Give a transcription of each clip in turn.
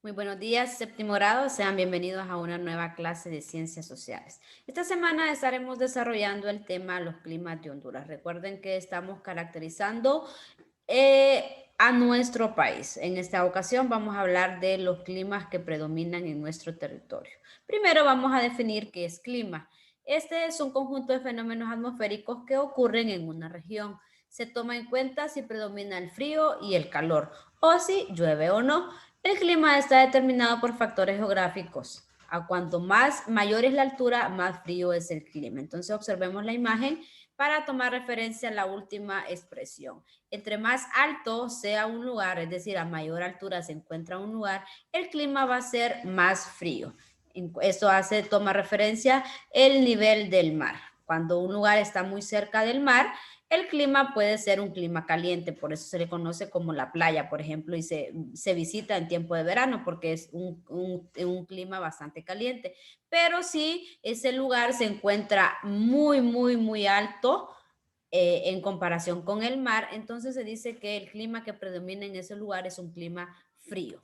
Muy buenos días, séptimo grado. Sean bienvenidos a una nueva clase de ciencias sociales. Esta semana estaremos desarrollando el tema los climas de Honduras. Recuerden que estamos caracterizando a nuestro país. En esta ocasión vamos a hablar de los climas que predominan en nuestro territorio. Primero vamos a definir qué es clima. Este es un conjunto de fenómenos atmosféricos que ocurren en una región. Se toma en cuenta si predomina el frío y el calor, o si llueve o no. El clima está determinado por factores geográficos. A cuanto más mayor es la altura, más frío es el clima. Entonces observemos la imagen para tomar referencia a la última expresión. Entre más alto sea un lugar, es decir, a mayor altura se encuentra un lugar, el clima va a ser más frío. Esto toma referencia el nivel del mar. Cuando un lugar está muy cerca del mar, el clima puede ser un clima caliente, por eso se le conoce como la playa, por ejemplo, y se visita en tiempo de verano porque es un clima bastante caliente. Pero si ese lugar se encuentra muy alto, en comparación con el mar, entonces se dice que el clima que predomina en ese lugar es un clima frío.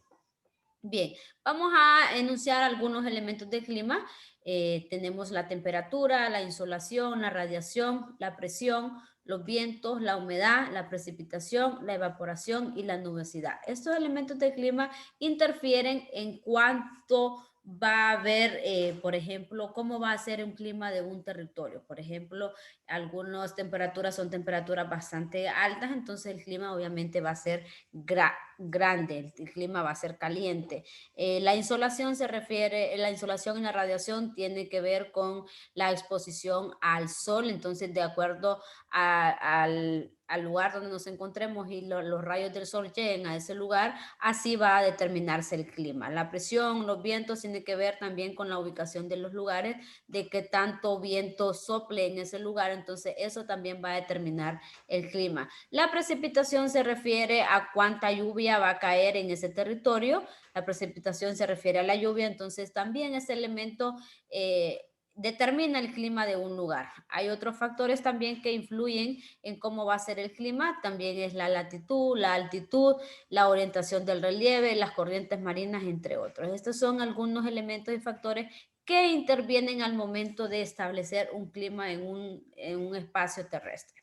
Bien, vamos a enunciar algunos elementos del clima. Tenemos la temperatura, la insolación, la radiación, la presión, los vientos, la humedad, la precipitación, la evaporación y la nubosidad. Estos elementos del clima interfieren en cuanto va a haber, por ejemplo, cómo va a ser un clima de un territorio. Por ejemplo, algunas temperaturas son temperaturas bastante altas, entonces el clima obviamente va a ser grande, el clima va a ser caliente. La insolación se refiere, la insolación y la radiación tiene que ver con la exposición al sol, entonces de acuerdo al lugar donde nos encontremos y los rayos del sol lleguen a ese lugar, así va a determinarse el clima. La presión, los vientos tienen que ver también con la ubicación de los lugares, de qué tanto viento sople en ese lugar, entonces eso también va a determinar el clima. La precipitación se refiere a cuánta lluvia va a caer en ese territorio. La precipitación se refiere a la lluvia, entonces también ese elemento determina el clima de un lugar. Hay otros factores también que influyen en cómo va a ser el clima, también es la latitud, la altitud, la orientación del relieve, las corrientes marinas, entre otros. Estos son algunos elementos y factores que intervienen al momento de establecer un clima en un espacio terrestre.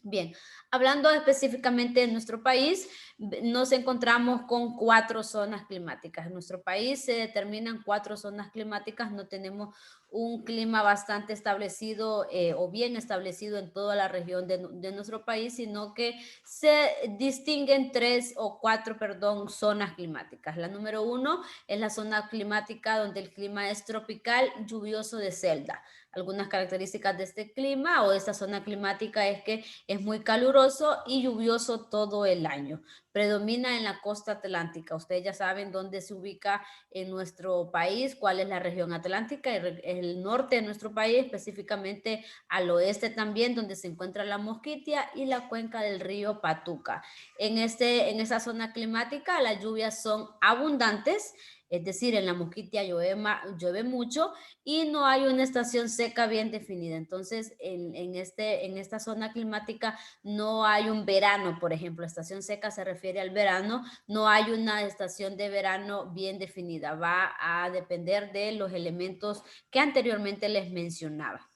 Bien, hablando específicamente de nuestro país, nos encontramos con 4 zonas climáticas. En nuestro país se determinan 4 zonas climáticas, no tenemos un clima bastante establecido o bien establecido en toda la región de nuestro país, sino que se distinguen 3 o 4, perdón, zonas climáticas. La número 1 es la zona climática donde el clima es tropical, lluvioso de selva. Algunas características de este clima o de esta zona climática es que es muy caluroso y lluvioso todo el año. Predomina en la costa atlántica. Ustedes ya saben dónde se ubica en nuestro país, cuál es la región atlántica, el norte de nuestro país, específicamente al oeste también, donde se encuentra la Mosquitia y la cuenca del río Patuca. En esa zona climática las lluvias son abundantes, es decir, en la Mosquitia llueve mucho y no hay una estación seca bien definida. Entonces, en esta zona climática no hay un verano, por ejemplo, estación seca se refiere al verano, no hay una estación de verano bien definida, va a depender de los elementos que anteriormente les mencionaba.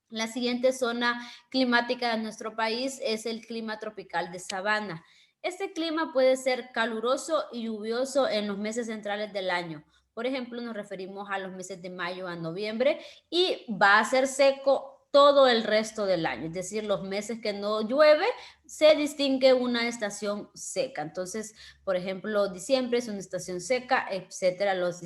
La siguiente zona climática de nuestro país es el clima tropical de sabana. Este clima puede ser caluroso y lluvioso en los meses centrales del año. Por ejemplo, nos referimos a los meses de mayo a noviembre y va a ser seco todo el resto del año. Es decir, los meses que no llueve, se distingue una estación seca. Entonces, por ejemplo, diciembre es una estación seca, etcétera. Los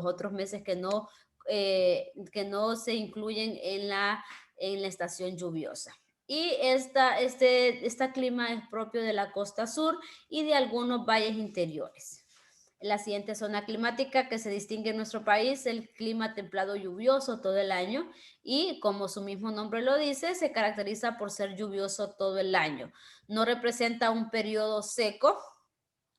otros meses que no se incluyen en la estación lluviosa. Y este clima es propio de la costa sur y de algunos valles interiores. La siguiente zona climática que se distingue en nuestro país, el clima templado lluvioso todo el año y como su mismo nombre lo dice, se caracteriza por ser lluvioso todo el año. No representa un periodo seco,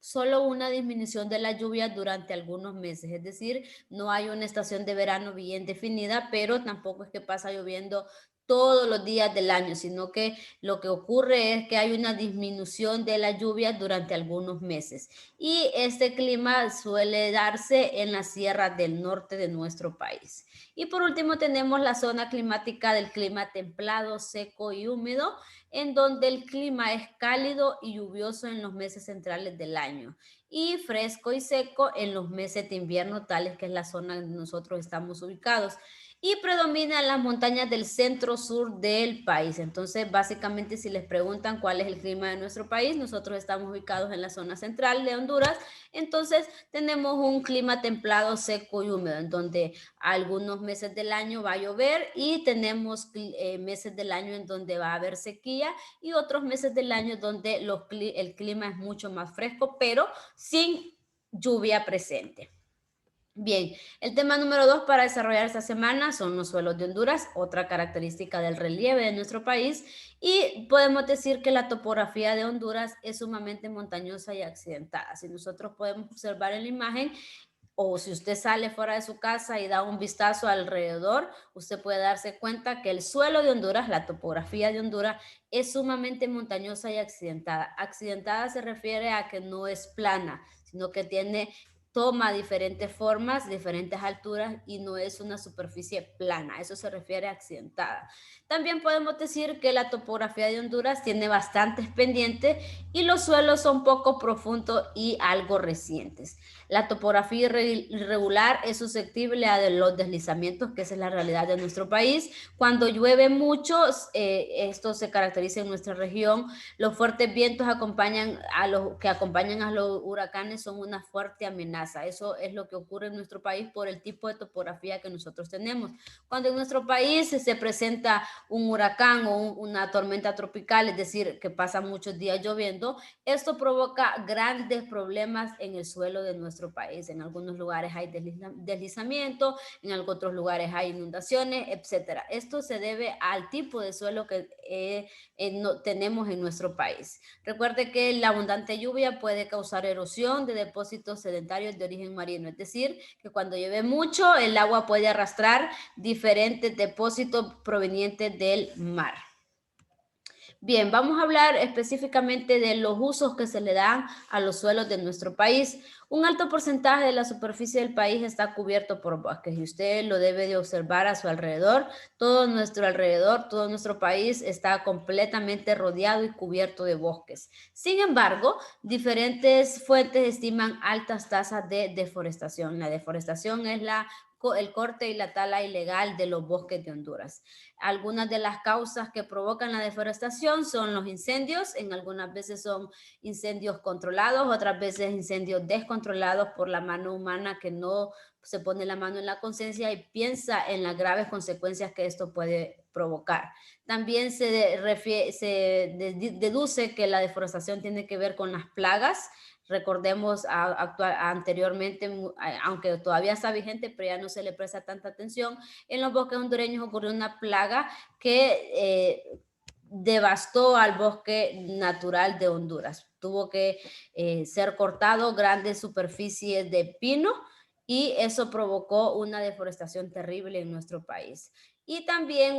solo una disminución de la lluvia durante algunos meses, es decir, no hay una estación de verano bien definida, pero tampoco es que pasa lloviendo todos los días del año, sino que lo que ocurre es que hay una disminución de las lluvias durante algunos meses. Y este clima suele darse en las sierras del norte de nuestro país. Y por último tenemos la zona climática del clima templado, seco y húmedo, en donde el clima es cálido y lluvioso en los meses centrales del año y fresco y seco en los meses de invierno, tales que es la zona donde nosotros estamos ubicados y predominan las montañas del centro sur del país. Entonces, básicamente, si les preguntan cuál es el clima de nuestro país, nosotros estamos ubicados en la zona central de Honduras. Entonces, tenemos un clima templado, seco y húmedo, en donde algunos meses del año va a llover y tenemos meses del año en donde va a haber sequía y otros meses del año donde el clima es mucho más fresco, pero sin lluvia presente. Bien, el tema número 2 para desarrollar esta semana son los suelos de Honduras, otra característica del relieve de nuestro país, y podemos decir que la topografía de Honduras es sumamente montañosa y accidentada. Si nosotros podemos observar en la imagen, o si usted sale fuera de su casa y da un vistazo alrededor, usted puede darse cuenta que el suelo de Honduras, la topografía de Honduras, es sumamente montañosa y accidentada. Accidentada se refiere a que no es plana, sino que toma diferentes formas, diferentes alturas y no es una superficie plana. Eso se refiere a accidentada. También podemos decir que la topografía de Honduras tiene bastantes pendientes y los suelos son poco profundos y algo recientes. La topografía irregular es susceptible a los deslizamientos, que esa es la realidad de nuestro país. Cuando llueve mucho, esto se caracteriza en nuestra región. Los fuertes vientos que acompañan a los huracanes son una fuerte amenaza. Eso es lo que ocurre en nuestro país por el tipo de topografía que nosotros tenemos. Cuando en nuestro país se presenta un huracán o una tormenta tropical, es decir, que pasa muchos días lloviendo, esto provoca grandes problemas en el suelo de nuestro país. En algunos lugares hay deslizamiento, en otros lugares hay inundaciones, etcétera. Esto se debe al tipo de suelo que tenemos en nuestro país. Recuerde que la abundante lluvia puede causar erosión de depósitos sedentarios de origen marino, es decir, que cuando llueve mucho el agua puede arrastrar diferentes depósitos provenientes del mar. Bien, vamos a hablar específicamente de los usos que se le dan a los suelos de nuestro país. Un alto porcentaje de la superficie del país está cubierto por bosques y usted lo debe de observar a su alrededor. Todo nuestro alrededor, todo nuestro país está completamente rodeado y cubierto de bosques. Sin embargo, diferentes fuentes estiman altas tasas de deforestación. La deforestación es el corte y la tala ilegal de los bosques de Honduras. Algunas de las causas que provocan la deforestación son los incendios, en algunas veces son incendios controlados, otras veces incendios descontrolados por la mano humana que no se pone la mano en la conciencia y piensa en las graves consecuencias que esto puede provocar. También deduce que la deforestación tiene que ver con las plagas. Recordemos anteriormente, aunque todavía está vigente, pero ya no se le presta tanta atención, en los bosques hondureños ocurrió una plaga que devastó al bosque natural de Honduras. Tuvo que ser cortado grandes superficies de pino y eso provocó una deforestación terrible en nuestro país. Y también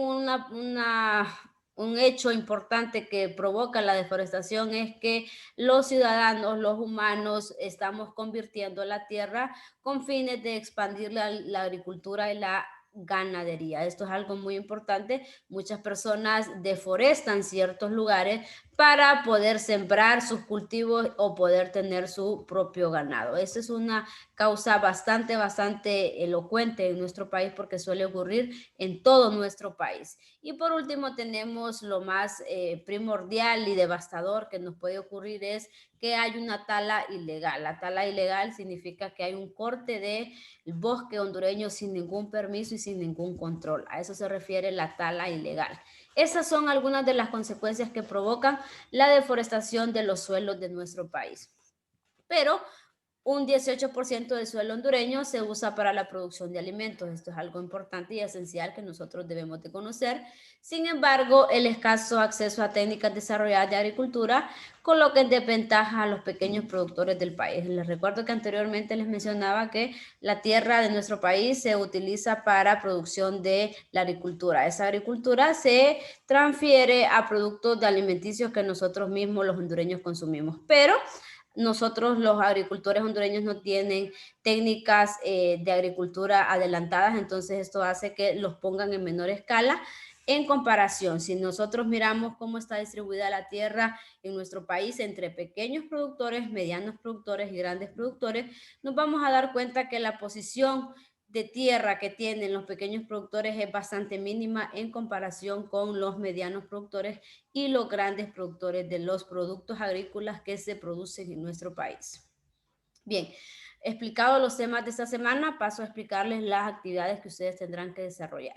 un hecho importante que provoca la deforestación es que los ciudadanos, los humanos, estamos convirtiendo la tierra con fines de expandir la agricultura y la ganadería. Esto es algo muy importante. Muchas personas deforestan ciertos lugares para poder sembrar sus cultivos o poder tener su propio ganado. Esa es una causa bastante elocuente en nuestro país porque suele ocurrir en todo nuestro país. Y por último tenemos lo más primordial y devastador que nos puede ocurrir es que hay una tala ilegal. La tala ilegal significa que hay un corte del bosque hondureño sin ningún permiso y sin ningún control. A eso se refiere la tala ilegal. Esas son algunas de las consecuencias que provocan la deforestación de los suelos de nuestro país. Pero un 18% del suelo hondureño se usa para la producción de alimentos. Esto es algo importante y esencial que nosotros debemos de conocer. Sin embargo, el escaso acceso a técnicas desarrolladas de agricultura coloca en desventaja a los pequeños productores del país. Les recuerdo que anteriormente les mencionaba que la tierra de nuestro país se utiliza para producción de la agricultura. Esa agricultura se transfiere a productos de alimenticios que nosotros mismos, los hondureños, consumimos. Pero nosotros los agricultores hondureños no tienen técnicas de agricultura adelantadas, entonces esto hace que los pongan en menor escala en comparación. Si nosotros miramos cómo está distribuida la tierra en nuestro país entre pequeños productores, medianos productores y grandes productores, nos vamos a dar cuenta que la posición de tierra que tienen los pequeños productores es bastante mínima en comparación con los medianos productores y los grandes productores de los productos agrícolas que se producen en nuestro país. Bien, explicado los temas de esta semana, paso a explicarles las actividades que ustedes tendrán que desarrollar.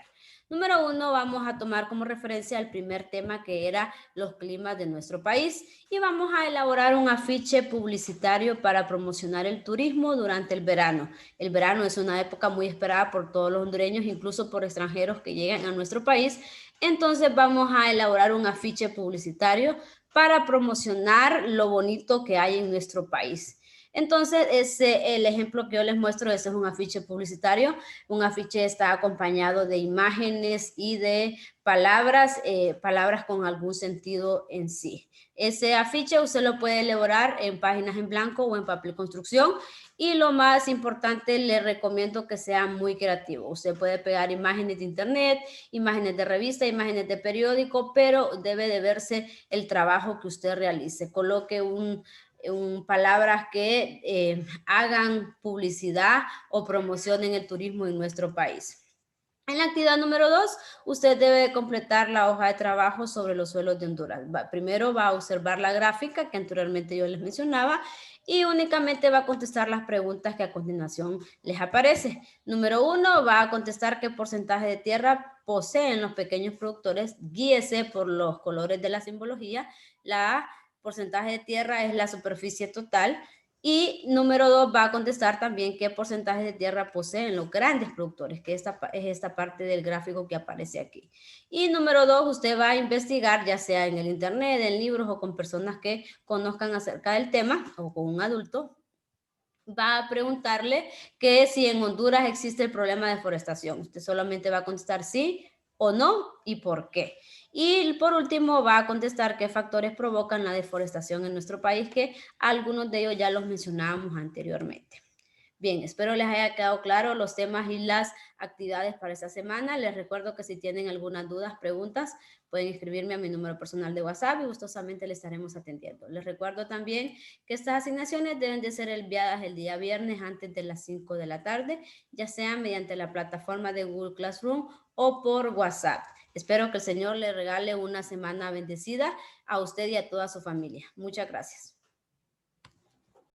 Número 1, vamos a tomar como referencia el primer tema que era los climas de nuestro país y vamos a elaborar un afiche publicitario para promocionar el turismo durante el verano. El verano es una época muy esperada por todos los hondureños, incluso por extranjeros que llegan a nuestro país. Entonces vamos a elaborar un afiche publicitario para promocionar lo bonito que hay en nuestro país. Entonces, el ejemplo que yo les muestro, ese es un afiche publicitario. Un afiche está acompañado de imágenes y de palabras con algún sentido en sí. Ese afiche usted lo puede elaborar en páginas en blanco o en papel construcción. Y lo más importante, le recomiendo que sea muy creativo. Usted puede pegar imágenes de internet, imágenes de revista, imágenes de periódico, pero debe de verse el trabajo que usted realice. Coloque palabras que hagan publicidad o promocionen el turismo en nuestro país. En la actividad número 2, usted debe completar la hoja de trabajo sobre los suelos de Honduras. Primero va a observar la gráfica que anteriormente yo les mencionaba y únicamente va a contestar las preguntas que a continuación les aparece. Número 1, va a contestar qué porcentaje de tierra poseen los pequeños productores. Guíese por los colores de la simbología. La porcentaje de tierra es la superficie total. Y número 2, va a contestar también qué porcentaje de tierra poseen los grandes productores, que es esta parte del gráfico que aparece aquí. Y número 2, usted va a investigar, ya sea en el internet, en libros o con personas que conozcan acerca del tema o con un adulto. Va a preguntarle que si en Honduras existe el problema de deforestación. Usted solamente va a contestar sí o no y por qué. Y por último va a contestar qué factores provocan la deforestación en nuestro país, que algunos de ellos ya los mencionábamos anteriormente. Bien, espero les haya quedado claro los temas y las actividades para esta semana. Les recuerdo que si tienen algunas dudas, preguntas, pueden escribirme a mi número personal de WhatsApp y gustosamente les estaremos atendiendo. Les recuerdo también que estas asignaciones deben de ser enviadas el día viernes antes de las 5 de la tarde, ya sea mediante la plataforma de Google Classroom o por WhatsApp. Espero que el Señor le regale una semana bendecida a usted y a toda su familia. Muchas gracias.